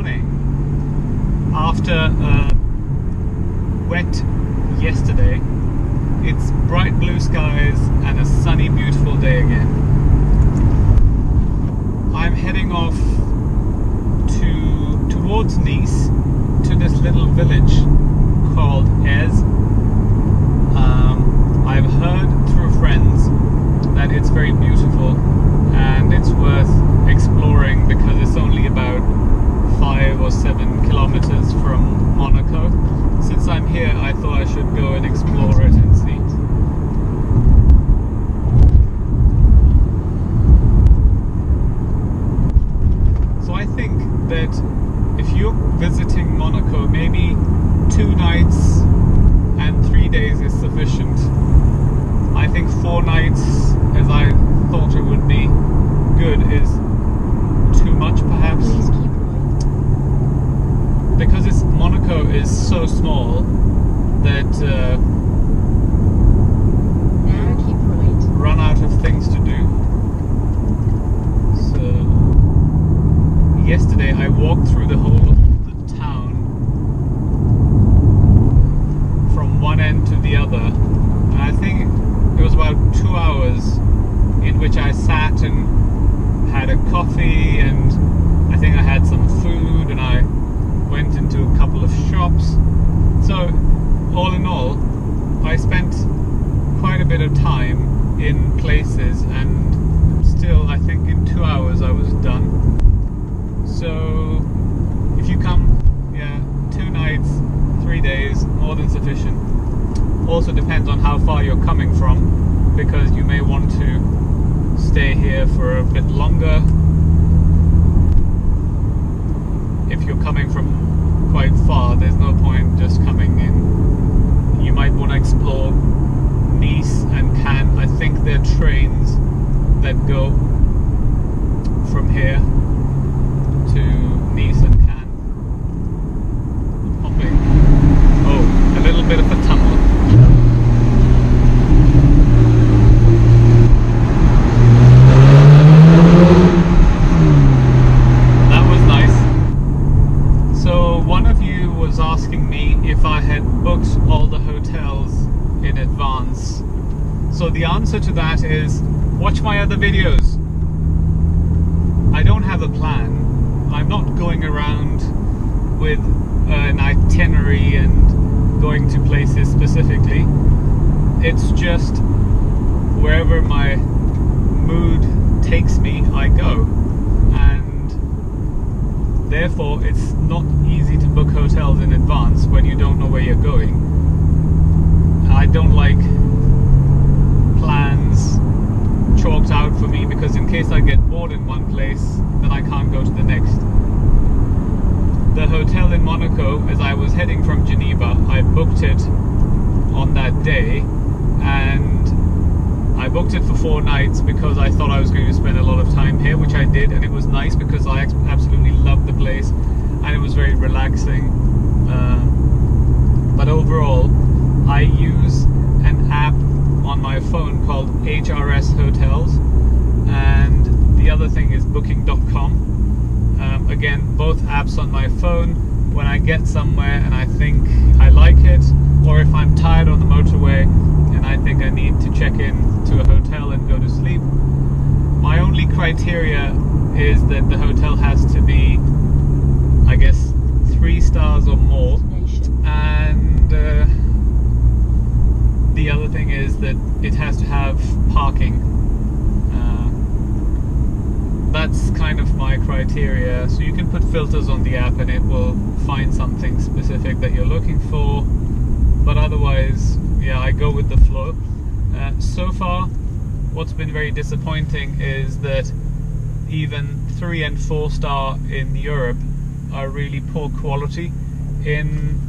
morning. After a wet yesterday, it's bright blue skies and a sunny, beautiful day again. I'm heading off towards Nice, to this little village called Ez. I've heard through friends that it's very beautiful and it's worth exploring because it's only about 5 or 7 kilometers from Monaco. Since I'm here, I thought I should go and explore it and see. So I think that if you're visiting Monaco, maybe 2 nights and 3 days is sufficient. I think 4 nights, as I thought it would be good, is too much perhaps. Please keep right. Because Monaco is so small that Now keep right. run out of things to do. So yesterday I walked through the whole of the town from one end to the other, and I think it was about 2 hours in which I sat and had a coffee, and I think I had some food, and I went into a couple of shops. So all in all, I spent quite a bit of time in places, and still I think in 2 hours I was done. So if you come, 2 nights, 3 days, more than sufficient. Also depends on how far you're coming from, because you may want to stay here for a bit longer. If you're coming from quite far, there's no point just coming in. You might want to explore Nice and Cannes. I think there are trains that go from here to Nice and Cannes. Hopping. Oh, a little bit of a tunnel. That was nice. So one of you was asking me if I had booked all the hotels in advance. So the answer to that is, watch my other videos. I don't have a plan. I'm not going around with an itinerary and going to places specifically. It's just wherever my mood takes me, I go. And therefore it's not easy to book hotels in advance when you don't know where you're going. I don't like plans chalked out for me, because in case I get bored in one place, then I can't go to the next. The hotel in Monaco, as I was heading from Geneva, I booked it on that day, and I booked it for 4 nights because I thought I was going to spend a lot of time here, which I did, and it was nice because I absolutely loved the place and it was very relaxing. But overall, I use an app on my phone called HRS Hotels, and the other thing is booking.com. Again, both apps on my phone. When I get somewhere and I think I like it, or if I'm tired on the motorway and I think I need to check in to a hotel and go to sleep, my only criteria is that the hotel has to be, I guess, 3 stars or more, and the other thing is that it has to have parking. That's kind of my criteria. So you can put filters on the app and it will find something specific that you're looking for, but otherwise, I go with the flow. So far, what's been very disappointing is that even 3 and 4 star in Europe are really poor quality. In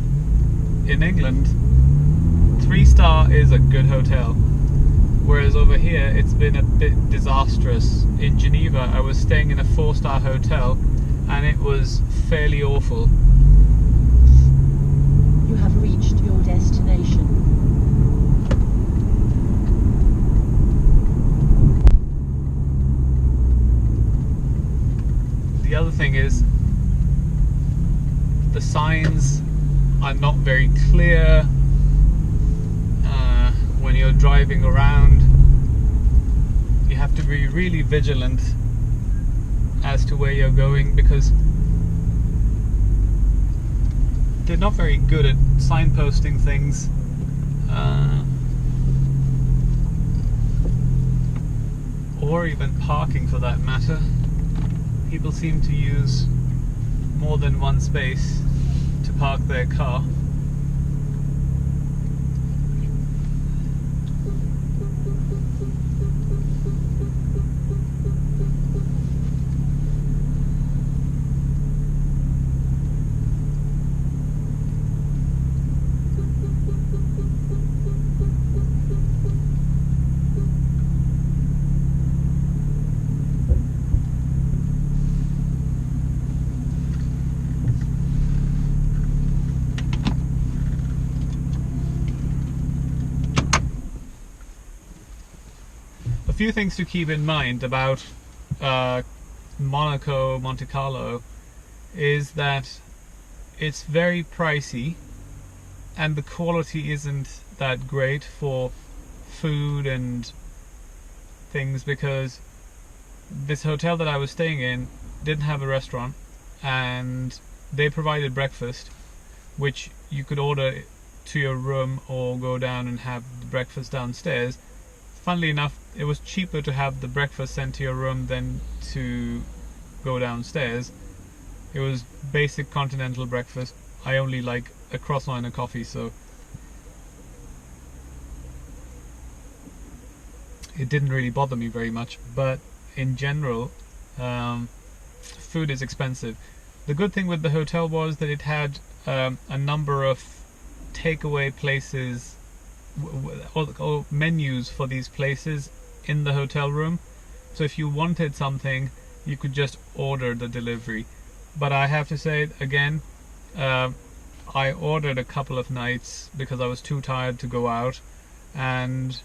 England, 3 star is a good hotel, whereas over here it's been a bit disastrous. In Geneva, I was staying in a 4-star hotel and it was fairly awful. You have reached your destination. The other thing is, the signs are not very clear when you're driving around. You have to be really vigilant as to where you're going, because they're not very good at signposting things. Or even parking for that matter. People seem to use more than one space to park their car. A few things to keep in mind about Monaco, Monte Carlo, is that it's very pricey and the quality isn't that great for food and things, because this hotel that I was staying in didn't have a restaurant, and they provided breakfast, which you could order to your room or go down and have the breakfast downstairs. Funnily enough, it was cheaper to have the breakfast sent to your room than to go downstairs. It was basic continental breakfast. I only like a croissant and a coffee, so it didn't really bother me very much. But in general, food is expensive. The good thing with the hotel was that it had a number of takeaway places or menus for these places in the hotel room, so if you wanted something you could just order the delivery. But I have to say again, I ordered a couple of nights because I was too tired to go out, and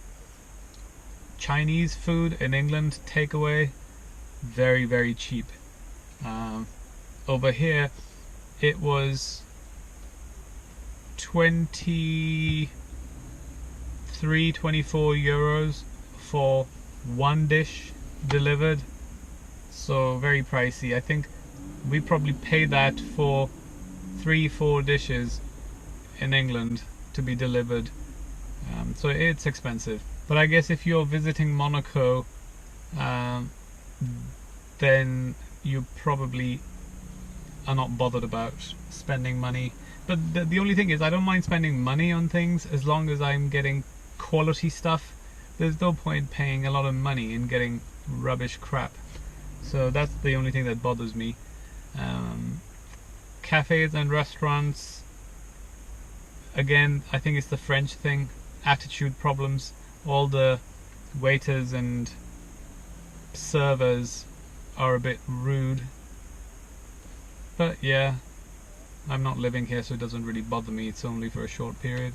Chinese food in England, takeaway, very, very cheap. Over here it was 23-24 euros for one dish delivered, so very pricey. I think we probably pay that for 3-4 dishes in England to be delivered, so it's expensive. But I guess if you're visiting Monaco, then you probably are not bothered about spending money. But the only thing is, I don't mind spending money on things as long as I'm getting quality stuff. There's no point paying a lot of money and getting rubbish crap. So that's the only thing that bothers me. Cafes and restaurants, again, I think it's the French thing, attitude problems. All the waiters and servers are a bit rude. But yeah, I'm not living here, so it doesn't really bother me. It's only for a short period.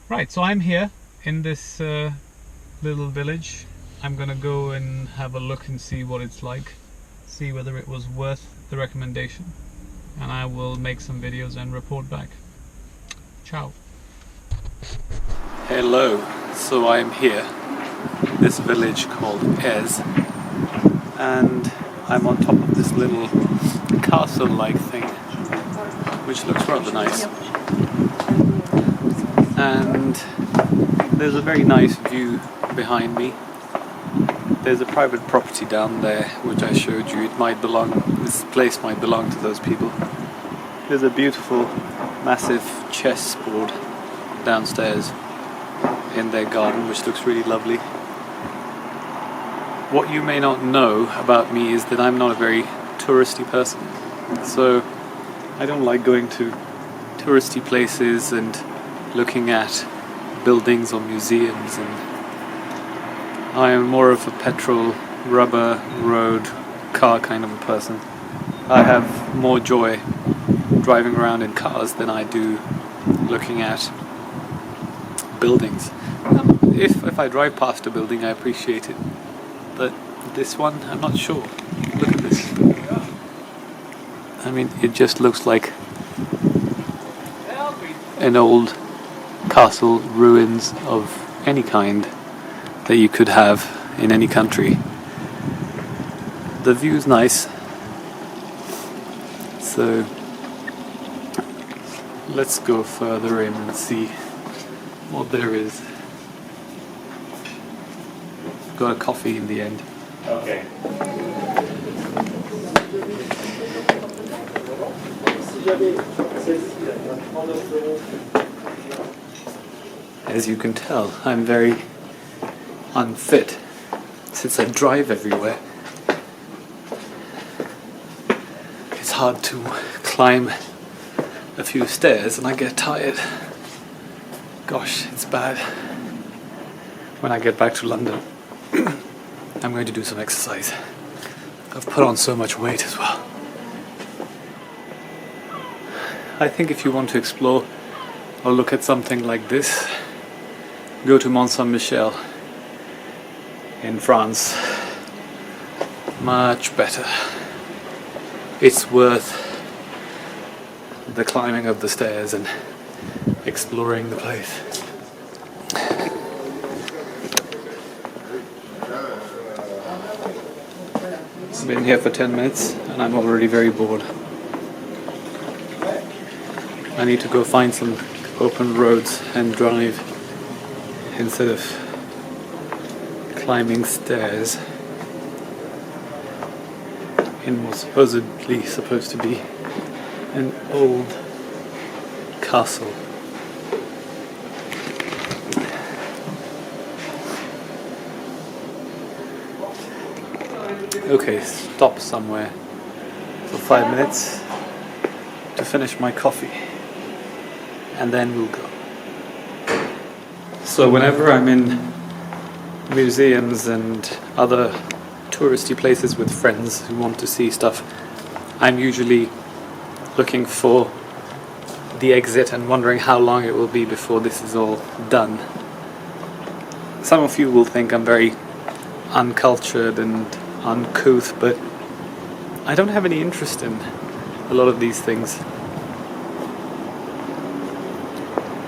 Right, so I'm here in this little village. I'm gonna go and have a look and see what it's like, see whether it was worth the recommendation, and I will make some videos and report back. Ciao. Hello, so I'm here, this village called Ez, and I'm on top of this little castle-like thing, which looks rather nice. And there's a very nice view behind me. There's a private property down there, which I showed you. This place might belong to those people. There's a beautiful, massive chessboard downstairs in their garden, which looks really lovely. What you may not know about me is that I'm not a very touristy person. So I don't like going to touristy places and looking at buildings or museums, and I am more of a petrol, rubber, road, car kind of a person. I have more joy driving around in cars than I do looking at buildings. If I drive past a building, I appreciate it, but this one, I'm not sure. Look at this. I mean, it just looks like an old castle, ruins of any kind that you could have in any country. The view's nice, so let's go further in and see what there is. Got a coffee in the end. Okay. As you can tell, I'm very unfit since I drive everywhere. It's hard to climb a few stairs and I get tired. Gosh, it's bad. When I get back to London, I'm going to do some exercise. I've put on so much weight as well. I think if you want to explore or look at something like this, go to Mont Saint-Michel in France. Much better. It's worth the climbing of the stairs and exploring the place. I've been here for 10 minutes and I'm already very bored. I need to go find some open roads and drive instead of climbing stairs in what's supposedly supposed to be an old castle. Okay, stop somewhere for 5 minutes to finish my coffee and then we'll go. So whenever I'm in museums and other touristy places with friends who want to see stuff, I'm usually looking for the exit and wondering how long it will be before this is all done. Some of you will think I'm very uncultured and uncouth, but I don't have any interest in a lot of these things.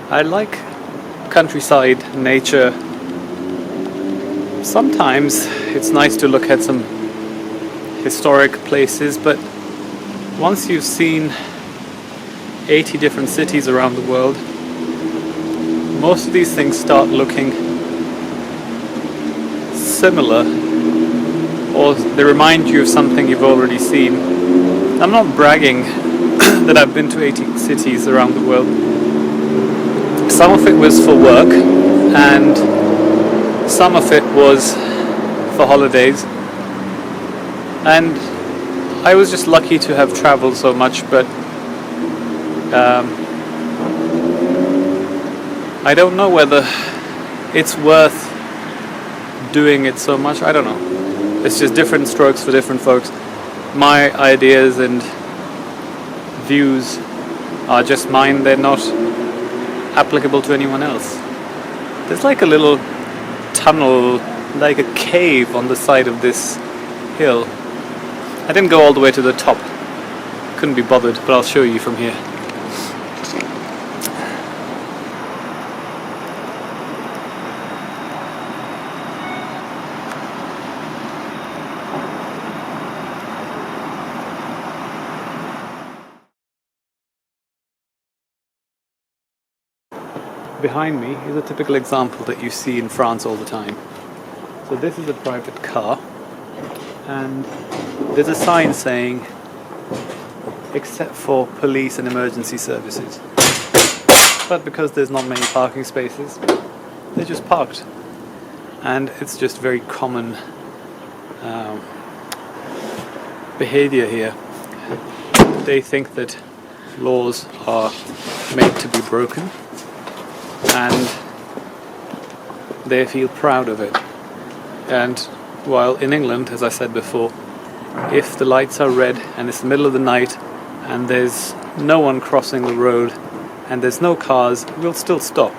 I like countryside, nature. Sometimes it's nice to look at some historic places, but once you've seen 80 different cities around the world, most of these things start looking similar, or they remind you of something you've already seen. I'm not bragging that I've been to 80 cities around the world. Some of it was for work and some of it was for holidays, and I was just lucky to have traveled so much, but I don't know whether it's worth doing it so much. I don't know. It's just different strokes for different folks. My ideas and views are just mine. They're not applicable to anyone else. There's like a little tunnel, like a cave on the side of this hill. I didn't go all the way to the top. Couldn't be bothered, but I'll show you from here. Behind me is a typical example that you see in France all the time. So this is a private car, and there's a sign saying except for police and emergency services. But because there's not many parking spaces, they're just parked. And it's just very common behavior here. They think that laws are made to be broken, and they feel proud of it. And while in England, as I said before, if the lights are red and it's the middle of the night and there's no one crossing the road and there's no cars, we'll still stop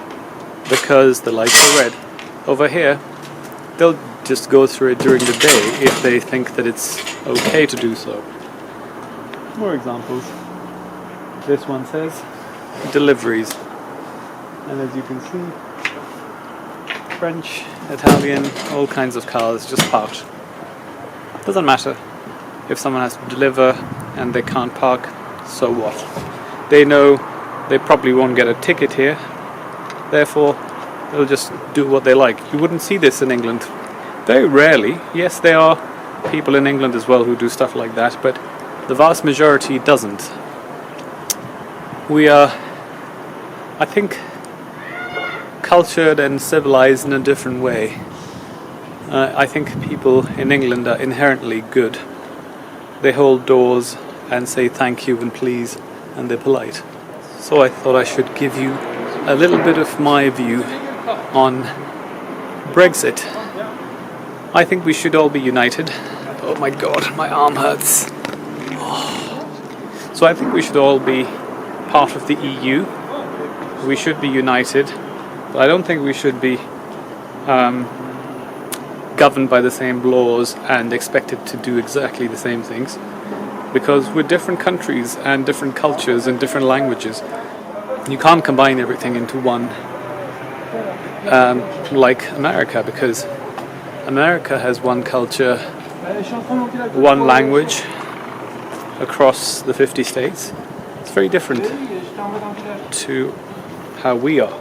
because the lights are red. Over here, they'll just go through it during the day if they think that it's okay to do so. More examples. This one says deliveries, and as you can see, French, Italian, all kinds of cars just parked. Doesn't matter if someone has to deliver and they can't park, so what? They know they probably won't get a ticket here, therefore they'll just do what they like. You wouldn't see this in England. Very rarely. Yes, there are people in England as well who do stuff like that, but the vast majority doesn't. We are, I think, cultured and civilized in a different way. I think people in England are inherently good. They hold doors and say thank you and please, and they're polite. So I thought I should give you a little bit of my view on Brexit. I think we should all be united. Oh my god, my arm hurts. So I think we should all be part of the EU. We should be united, but I don't think we should be governed by the same laws and expected to do exactly the same things, because we're different countries and different cultures and different languages. You can't combine everything into one, like America, because America has one culture, one language across the 50 states. It's very different to how we are.